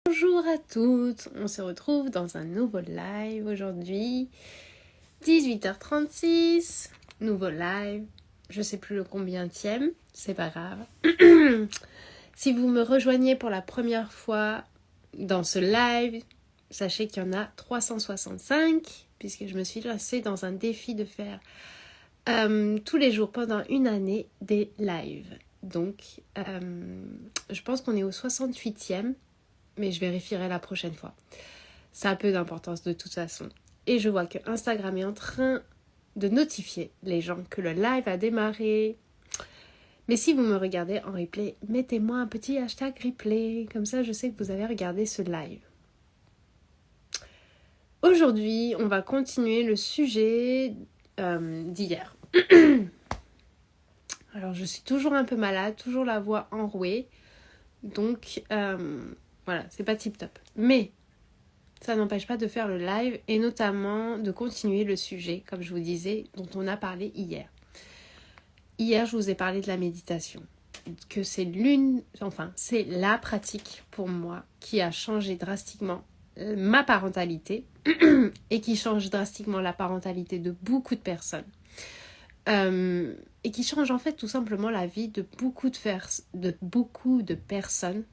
Bonjour à toutes, on se retrouve dans un nouveau live aujourd'hui, 18h36, nouveau live, je sais plus le combienième, c'est pas grave. Si vous me rejoignez pour la première fois dans ce live, sachez qu'il y en a 365, puisque je me suis lancée dans un défi de faire tous les jours pendant une année des lives. Donc, je pense qu'on est au 68e. Mais je vérifierai la prochaine fois. Ça a peu d'importance de toute façon. Et je vois que Instagram est en train de notifier les gens que le live a démarré. Mais si vous me regardez en replay, mettez-moi un petit hashtag replay. Comme ça, je sais que vous avez regardé ce live. Aujourd'hui, on va continuer le sujet d'hier. Alors, je suis toujours un peu malade, toujours la voix enrouée. Donc, voilà, c'est pas tip top. Mais ça n'empêche pas de faire le live et notamment de continuer le sujet, comme je vous disais, dont on a parlé hier. Hier, je vous ai parlé de la méditation, que c'est c'est la pratique pour moi qui a changé drastiquement ma parentalité et qui change drastiquement la parentalité de beaucoup de personnes. Et qui change en fait tout simplement la vie de beaucoup de personnes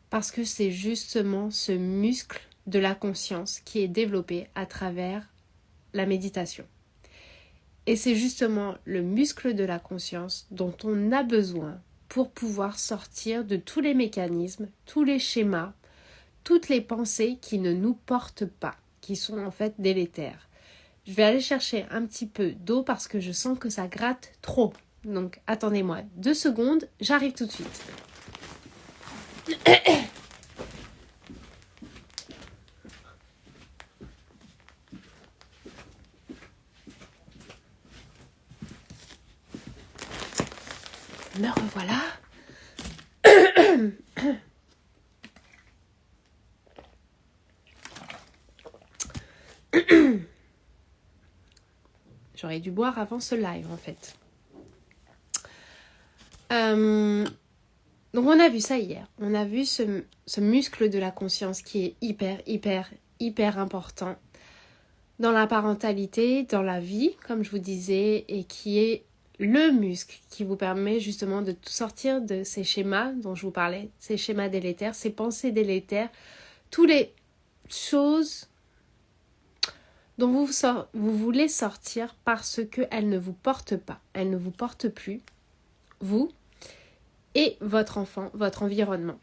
parce que c'est justement ce muscle de la conscience qui est développé à travers la méditation. Et c'est justement le muscle de la conscience dont on a besoin pour pouvoir sortir de tous les mécanismes, tous les schémas, toutes les pensées qui ne nous portent pas, qui sont en fait délétères. Je vais aller chercher un petit peu d'eau parce que je sens que ça gratte trop. Donc attendez-moi 2 secondes, j'arrive tout de suite. Me revoilà. J'aurais dû boire avant ce live en fait. Donc on a vu ça hier. On a vu ce muscle de la conscience qui est hyper important dans la parentalité, dans la vie, comme je vous disais, et qui est le muscle qui vous permet justement de sortir de ces schémas dont je vous parlais, ces schémas délétères, ces pensées délétères, toutes les choses dont vous voulez sortir parce qu'elles ne vous portent pas, elles ne vous portent plus, vous et votre enfant, votre environnement.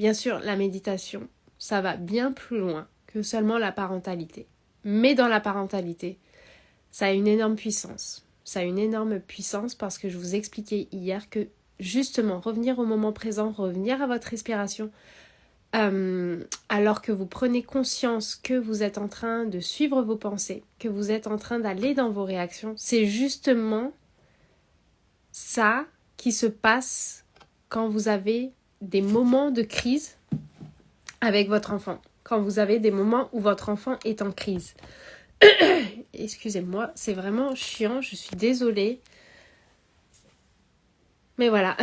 Bien sûr, la méditation, ça va bien plus loin que seulement la parentalité. Mais dans la parentalité, ça a une énorme puissance. Ça a une énorme puissance parce que je vous expliquais hier que justement, revenir au moment présent, revenir à votre respiration, alors que vous prenez conscience que vous êtes en train de suivre vos pensées, que vous êtes en train d'aller dans vos réactions, c'est justement ça qui se passe quand vous avez des moments de crise avec votre enfant, quand vous avez des moments où votre enfant est en crise. Excusez-moi, c'est vraiment chiant, je suis désolée. Mais voilà.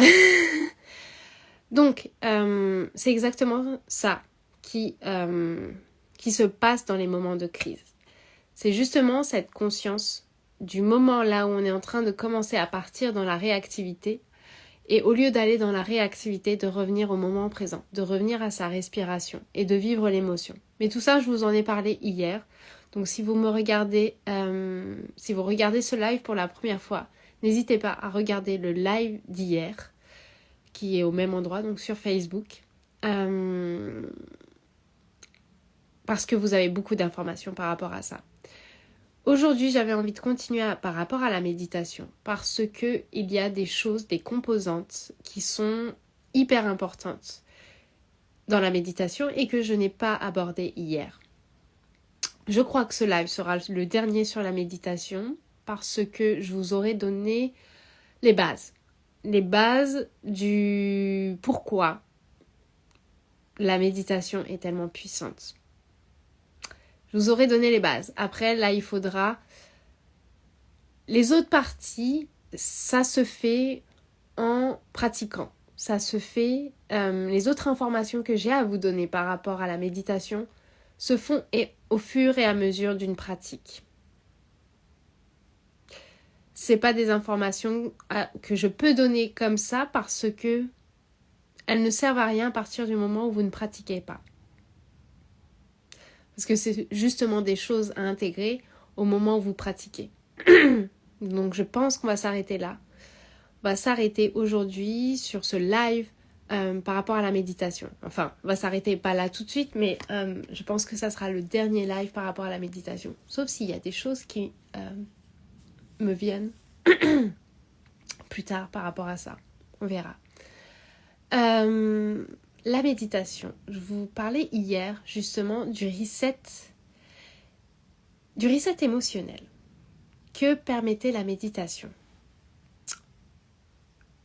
Donc, c'est exactement ça qui se passe dans les moments de crise. C'est justement cette conscience du moment là où on est en train de commencer à partir dans la réactivité et au lieu d'aller dans la réactivité, de revenir au moment présent, de revenir à sa respiration et de vivre l'émotion. Mais tout ça, je vous en ai parlé hier. Donc si vous regardez ce live pour la première fois, n'hésitez pas à regarder le live d'hier, qui est au même endroit, donc sur Facebook, parce que vous avez beaucoup d'informations par rapport à ça. Aujourd'hui, j'avais envie de continuer par rapport à la méditation, parce que il y a des choses, des composantes qui sont hyper importantes dans la méditation et que je n'ai pas abordées hier. Je crois que ce live sera le dernier sur la méditation parce que je vous aurai donné les bases du pourquoi la méditation est tellement puissante. Je vous aurai donné les bases. Après, là, il faudra... Les autres parties, ça se fait en pratiquant. ça se fait, les autres informations que j'ai à vous donner par rapport à la méditation se font au fur et à mesure d'une pratique. C'est pas des informations que je peux donner comme ça parce que elles ne servent à rien à partir du moment où vous ne pratiquez pas. Parce que c'est justement des choses à intégrer au moment où vous pratiquez. Donc je pense qu'on va s'arrêter là. On va s'arrêter aujourd'hui sur ce live par rapport à la méditation. Enfin, on va s'arrêter pas là tout de suite, mais je pense que ça sera le dernier live par rapport à la méditation. Sauf s'il y a des choses qui me viennent plus tard par rapport à ça. On verra. La méditation. Je vous parlais hier justement du reset émotionnel. Que permettait la méditation ?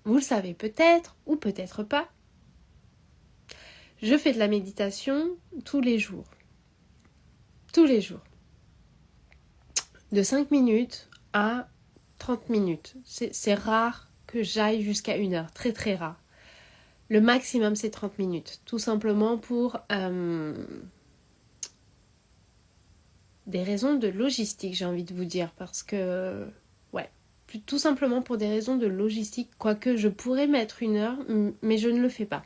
Vous le savez peut-être ou peut-être pas. Je fais de la méditation tous les jours. Tous les jours. De 5 minutes à 30 minutes. C'est rare que j'aille jusqu'à 1 heure. Très très rare. Le maximum c'est 30 minutes. Tout simplement pour des raisons de logistique, j'ai envie de vous dire. Parce que, tout simplement pour des raisons de logistique. Quoique je pourrais mettre 1 heure, mais je ne le fais pas.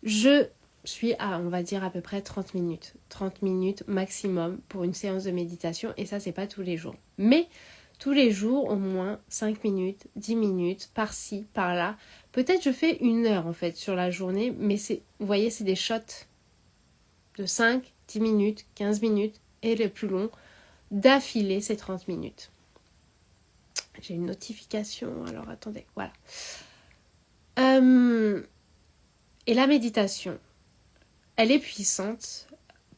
Je suis à, on va dire, à peu près 30 minutes. 30 minutes maximum pour une séance de méditation. Et ça, c'est pas tous les jours. Mais tous les jours, au moins 5 minutes, 10 minutes, par-ci, par-là. Peut-être je fais 1 heure, en fait, sur la journée. Mais vous voyez, c'est des shots de 5, 10 minutes, 15 minutes. Et le plus long, d'affilée, c'est 30 minutes. J'ai une notification, alors attendez, voilà. Et la méditation, elle est puissante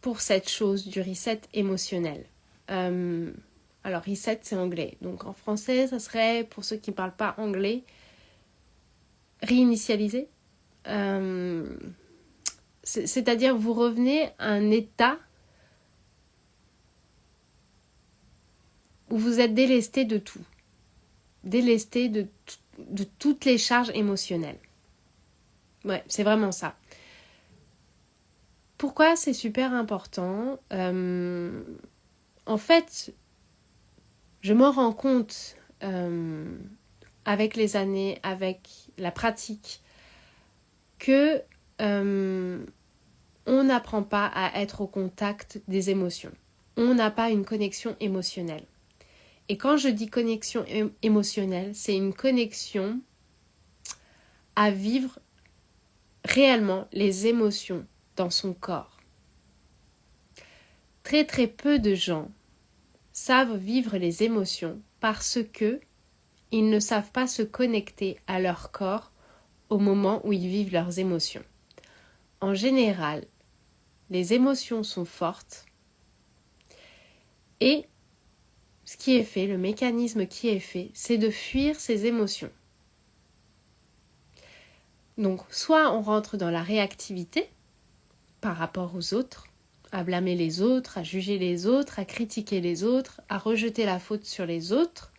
pour cette chose du reset émotionnel. Alors, reset, c'est anglais. Donc, en français, ça serait, pour ceux qui ne parlent pas anglais, réinitialiser. C'est-à-dire, vous revenez à un état où vous êtes délesté de tout. Délesté de toutes les charges émotionnelles. Ouais, c'est vraiment ça. Pourquoi c'est super important ? En fait, je m'en rends compte avec les années, avec la pratique, que on n'apprend pas à être au contact des émotions. On n'a pas une connexion émotionnelle. Et quand je dis connexion émotionnelle, c'est une connexion à vivre réellement les émotions dans son corps. Très très peu de gens savent vivre les émotions parce que ils ne savent pas se connecter à leur corps au moment où ils vivent leurs émotions. En général, les émotions sont fortes et ce qui est fait, le mécanisme qui est fait, c'est de fuir ces émotions. Donc, soit on rentre dans la réactivité par rapport aux autres, à blâmer les autres, à juger les autres, à critiquer les autres, à rejeter la faute sur les autres,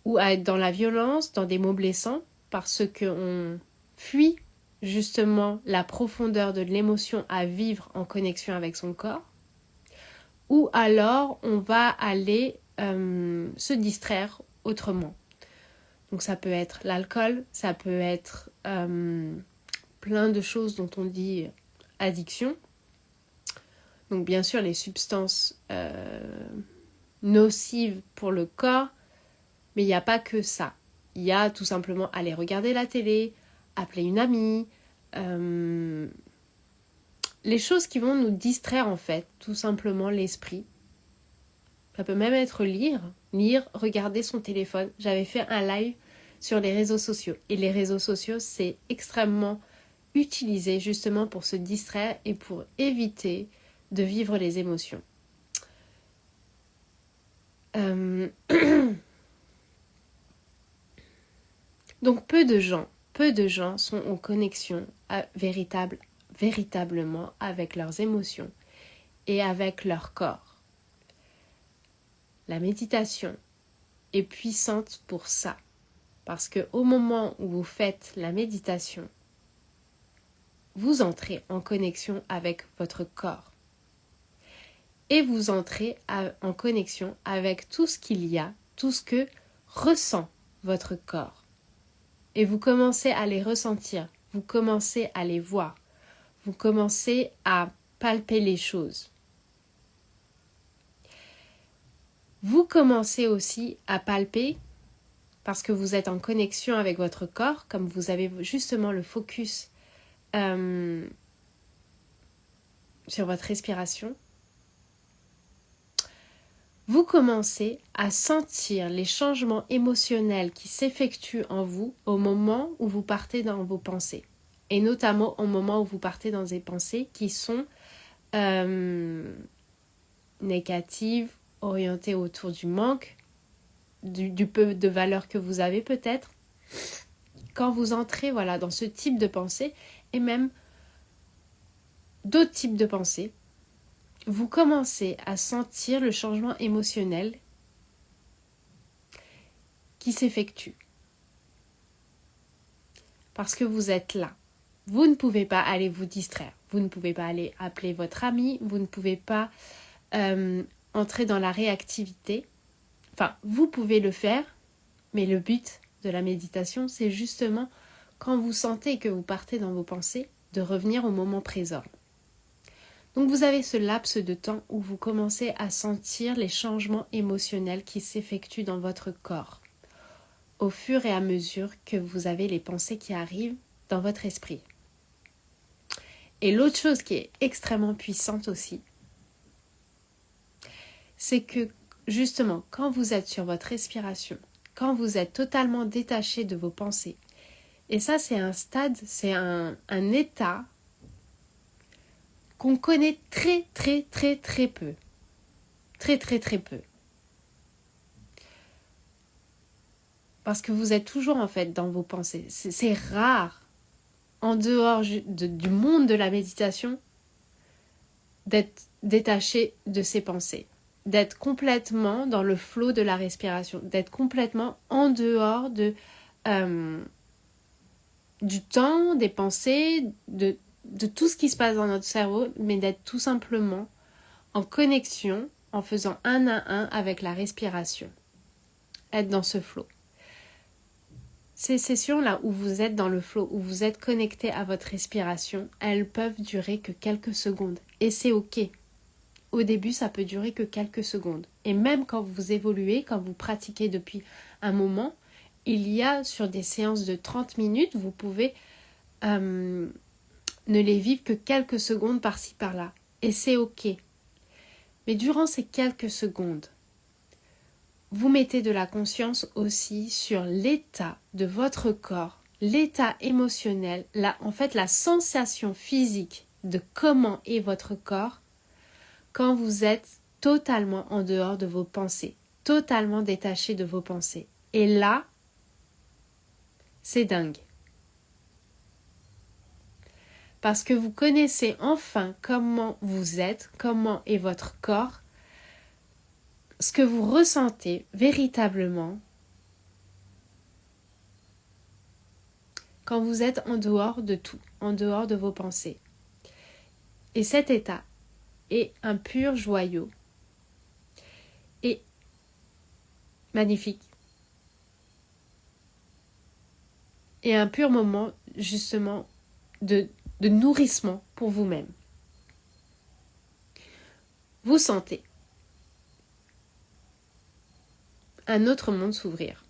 ou à être dans la violence, dans des mots blessants, parce qu'on fuit justement la profondeur de l'émotion à vivre en connexion avec son corps, ou alors on va aller se distraire autrement. Donc ça peut être l'alcool, ça peut être plein de choses dont on dit addiction. Donc bien sûr les substances nocives pour le corps, mais il n'y a pas que ça. Il y a tout simplement aller regarder la télé, appeler une amie, les choses qui vont nous distraire en fait, tout simplement l'esprit. Ça peut même être lire, regarder son téléphone. J'avais fait un live sur les réseaux sociaux. Et les réseaux sociaux, c'est extrêmement utilisé justement pour se distraire et pour éviter de vivre les émotions. Donc peu de gens sont en connexion véritablement avec leurs émotions et avec leur corps. La méditation est puissante pour ça. Parce qu'au moment où vous faites la méditation, vous entrez en connexion avec votre corps. Et vous entrez en connexion avec tout ce qu'il y a, tout ce que ressent votre corps. Et vous commencez à les ressentir, vous commencez à les voir, vous commencez à palper les choses. Vous commencez aussi à palper parce que vous êtes en connexion avec votre corps, comme vous avez justement le focus sur votre respiration. Vous commencez à sentir les changements émotionnels qui s'effectuent en vous au moment où vous partez dans vos pensées. Et notamment au moment où vous partez dans des pensées qui sont négatives, orientées autour du manque, du peu de valeur que vous avez peut-être. Quand vous entrez dans ce type de pensée, et même d'autres types de pensées, vous commencez à sentir le changement émotionnel qui s'effectue. Parce que vous êtes là. Vous ne pouvez pas aller vous distraire. Vous ne pouvez pas aller appeler votre ami. Vous ne pouvez pas entrer dans la réactivité. Enfin, vous pouvez le faire, mais le but de la méditation, c'est justement, quand vous sentez que vous partez dans vos pensées, de revenir au moment présent. Donc vous avez ce laps de temps où vous commencez à sentir les changements émotionnels qui s'effectuent dans votre corps au fur et à mesure que vous avez les pensées qui arrivent dans votre esprit. Et l'autre chose qui est extrêmement puissante aussi, c'est que justement quand vous êtes sur votre respiration, quand vous êtes totalement détaché de vos pensées, et ça c'est un stade, c'est un état qu'on connaît très très très très peu. Très très très peu. Parce que vous êtes toujours en fait dans vos pensées. C'est rare, en dehors du monde de la méditation, d'être détaché de ses pensées. D'être complètement dans le flot de la respiration. D'être complètement en dehors du temps, des pensées, de tout ce qui se passe dans notre cerveau, mais d'être tout simplement en connexion, en faisant un à un avec la respiration. Être dans ce flot. Ces sessions-là où vous êtes dans le flow, où vous êtes connecté à votre respiration, elles peuvent durer que quelques secondes. Et c'est ok. Au début, ça peut durer que quelques secondes. Et même quand vous évoluez, quand vous pratiquez depuis un moment, il y a sur des séances de 30 minutes, vous pouvez ne les vivre que quelques secondes par-ci par-là. Et c'est ok. Mais durant ces quelques secondes, vous mettez de la conscience aussi sur l'état de votre corps, l'état émotionnel, la sensation physique de comment est votre corps quand vous êtes totalement en dehors de vos pensées, totalement détaché de vos pensées. Et là, c'est dingue. Parce que vous connaissez enfin comment vous êtes, comment est votre corps, ce que vous ressentez véritablement quand vous êtes en dehors de tout, en dehors de vos pensées. Et cet état est un pur joyau et magnifique. Et un pur moment justement de nourrissement pour vous-même. Vous sentez un autre monde s'ouvrir.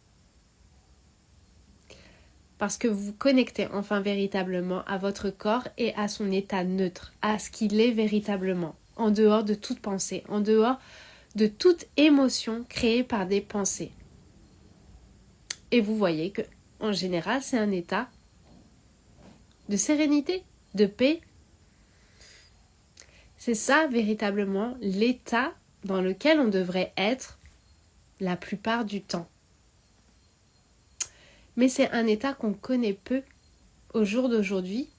Parce que vous vous connectez enfin véritablement à votre corps et à son état neutre, à ce qu'il est véritablement, en dehors de toute pensée, en dehors de toute émotion créée par des pensées. Et vous voyez que, en général, c'est un état de sérénité, de paix. C'est ça véritablement l'état dans lequel on devrait être la plupart du temps. Mais c'est un état qu'on connaît peu au jour d'aujourd'hui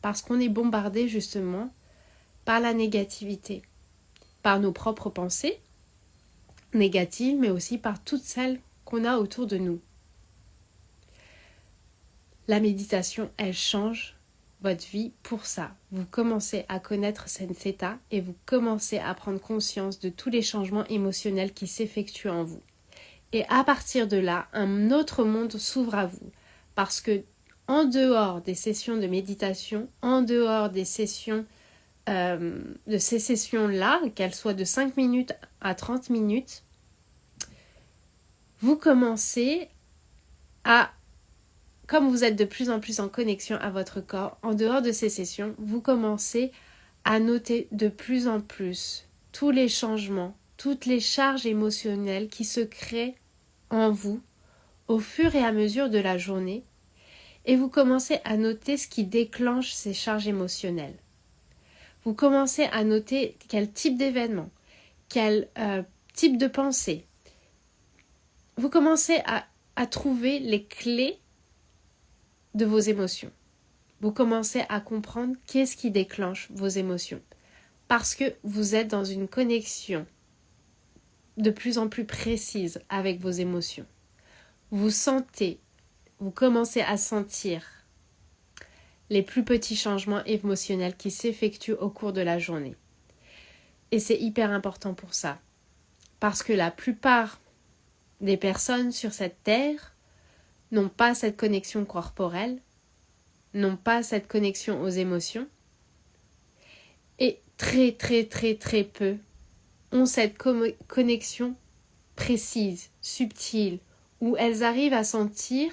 parce qu'on est bombardé justement par la négativité, par nos propres pensées négatives, mais aussi par toutes celles qu'on a autour de nous. La méditation, elle change votre vie pour ça. Vous commencez à connaître cet état et vous commencez à prendre conscience de tous les changements émotionnels qui s'effectuent en vous. Et à partir de là, un autre monde s'ouvre à vous. Parce que en dehors des sessions de méditation, en dehors des sessions de ces sessions-là, qu'elles soient de 5 minutes à 30 minutes, vous commencez à, comme vous êtes de plus en plus en connexion à votre corps, en dehors de ces sessions, vous commencez à noter de plus en plus tous les changements, toutes les charges émotionnelles qui se créent en vous au fur et à mesure de la journée, et vous commencez à noter ce qui déclenche ces charges émotionnelles. Vous commencez à noter quel type d'événement, quel type de pensée. Vous commencez à trouver les clés de vos émotions. Vous commencez à comprendre qu'est-ce qui déclenche vos émotions. Parce que vous êtes dans une connexion de plus en plus précise avec vos émotions. Vous commencez à sentir les plus petits changements émotionnels qui s'effectuent au cours de la journée. Et c'est hyper important pour ça. Parce que la plupart des personnes sur cette terre n'ont pas cette connexion corporelle, n'ont pas cette connexion aux émotions, et très très très très peu ont cette connexion précise, subtile, où elles arrivent à sentir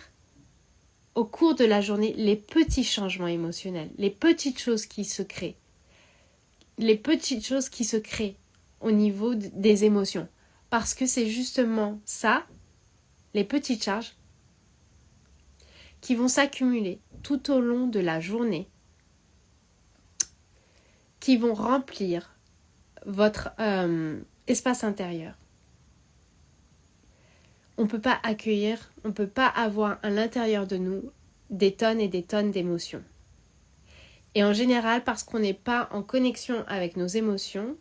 au cours de la journée les petits changements émotionnels, les petites choses qui se créent, au niveau des émotions. Parce que c'est justement ça, les petites charges, qui vont s'accumuler tout au long de la journée, qui vont remplir votre espace intérieur. On ne peut pas accueillir, on ne peut pas avoir à l'intérieur de nous des tonnes et des tonnes d'émotions. Et en général, parce qu'on n'est pas en connexion avec nos émotions,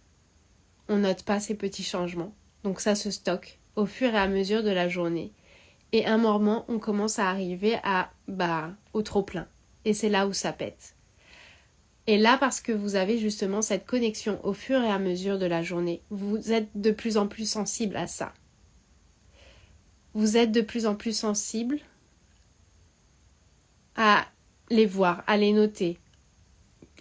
on note pas ces petits changements. Donc ça se stocke au fur et à mesure de la journée. Et à un moment, on commence à arriver au trop-plein. Et c'est là où ça pète. Et là, parce que vous avez justement cette connexion au fur et à mesure de la journée, vous êtes de plus en plus sensible à ça. Vous êtes de plus en plus sensible à les voir, à les noter,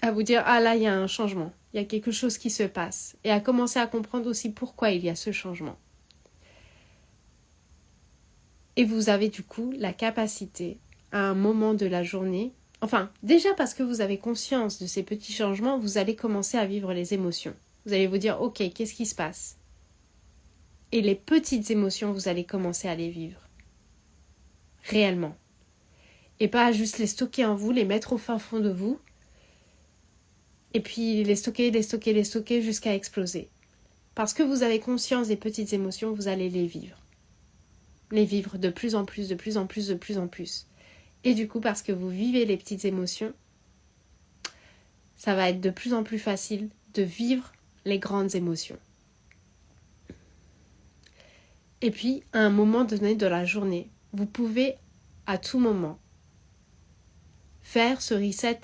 à vous dire « Ah là, il y a un changement, il y a quelque chose qui se passe » et à commencer à comprendre aussi pourquoi il y a ce changement. Et vous avez du coup la capacité, à un moment de la journée, déjà parce que vous avez conscience de ces petits changements, vous allez commencer à vivre les émotions. Vous allez vous dire « Ok, qu'est-ce qui se passe ?» Et les petites émotions, vous allez commencer à les vivre. Réellement. Et pas juste les stocker en vous, les mettre au fin fond de vous. Et puis les stocker jusqu'à exploser. Parce que vous avez conscience des petites émotions, vous allez les vivre. Les vivre de plus en plus, de plus en plus, de plus en plus. Et du coup, parce que vous vivez les petites émotions, ça va être de plus en plus facile de vivre les grandes émotions. Et puis, à un moment donné de la journée, vous pouvez à tout moment faire ce reset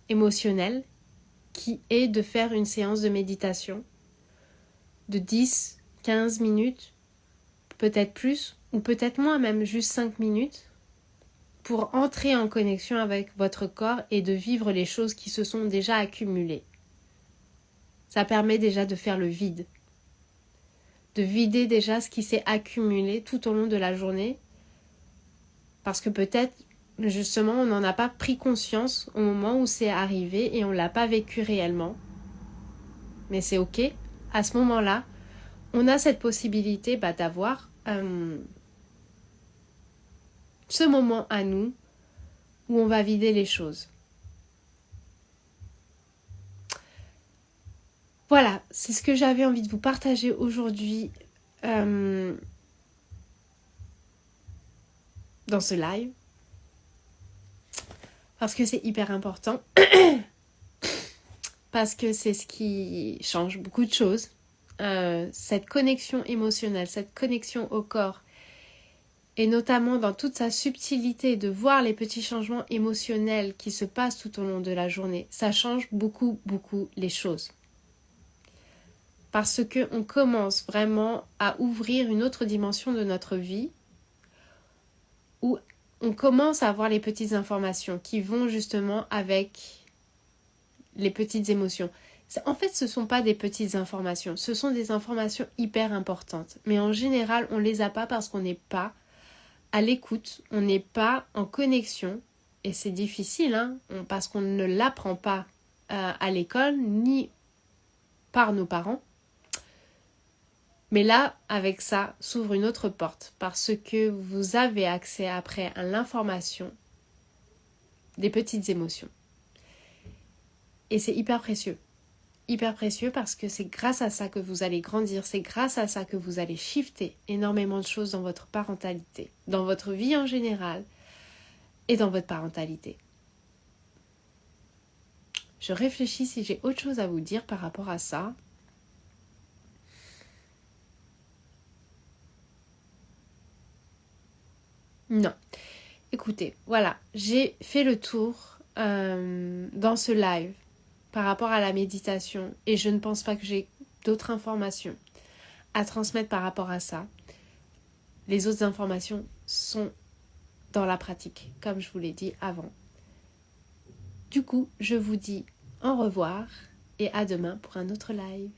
émotionnel qui est de faire une séance de méditation de 10, 15 minutes, peut-être plus ou peut-être moins, même juste 5 minutes, pour entrer en connexion avec votre corps et de vivre les choses qui se sont déjà accumulées. Ça permet déjà de faire le vide. De vider déjà ce qui s'est accumulé tout au long de la journée. Parce que peut-être, justement, on n'en a pas pris conscience au moment où c'est arrivé et on ne l'a pas vécu réellement. Mais c'est ok. À ce moment-là, on a cette possibilité d'avoir ce moment à nous où on va vider les choses. Voilà, c'est ce que j'avais envie de vous partager aujourd'hui dans ce live. Parce que c'est hyper important. Parce que c'est ce qui change beaucoup de choses. Cette connexion émotionnelle, cette connexion au corps et notamment dans toute sa subtilité, de voir les petits changements émotionnels qui se passent tout au long de la journée, ça change beaucoup, beaucoup les choses. Parce qu'on commence vraiment à ouvrir une autre dimension de notre vie, où on commence à avoir les petites informations qui vont justement avec les petites émotions. En fait, ce ne sont pas des petites informations, ce sont des informations hyper importantes. Mais en général, on ne les a pas parce qu'on n'est pas à l'écoute, on n'est pas en connexion. Et c'est difficile, parce qu'on ne l'apprend pas à l'école, ni par nos parents. Mais là, avec ça, s'ouvre une autre porte parce que vous avez accès après à l'information des petites émotions. Et c'est hyper précieux. Hyper précieux parce que c'est grâce à ça que vous allez grandir, c'est grâce à ça que vous allez shifter énormément de choses dans votre parentalité, dans votre vie en général et dans votre parentalité. Je réfléchis si j'ai autre chose à vous dire par rapport à ça. Non. Écoutez, voilà, j'ai fait le tour dans ce live par rapport à la méditation et je ne pense pas que j'ai d'autres informations à transmettre par rapport à ça. Les autres informations sont dans la pratique, comme je vous l'ai dit avant. Du coup, je vous dis au revoir et à demain pour un autre live.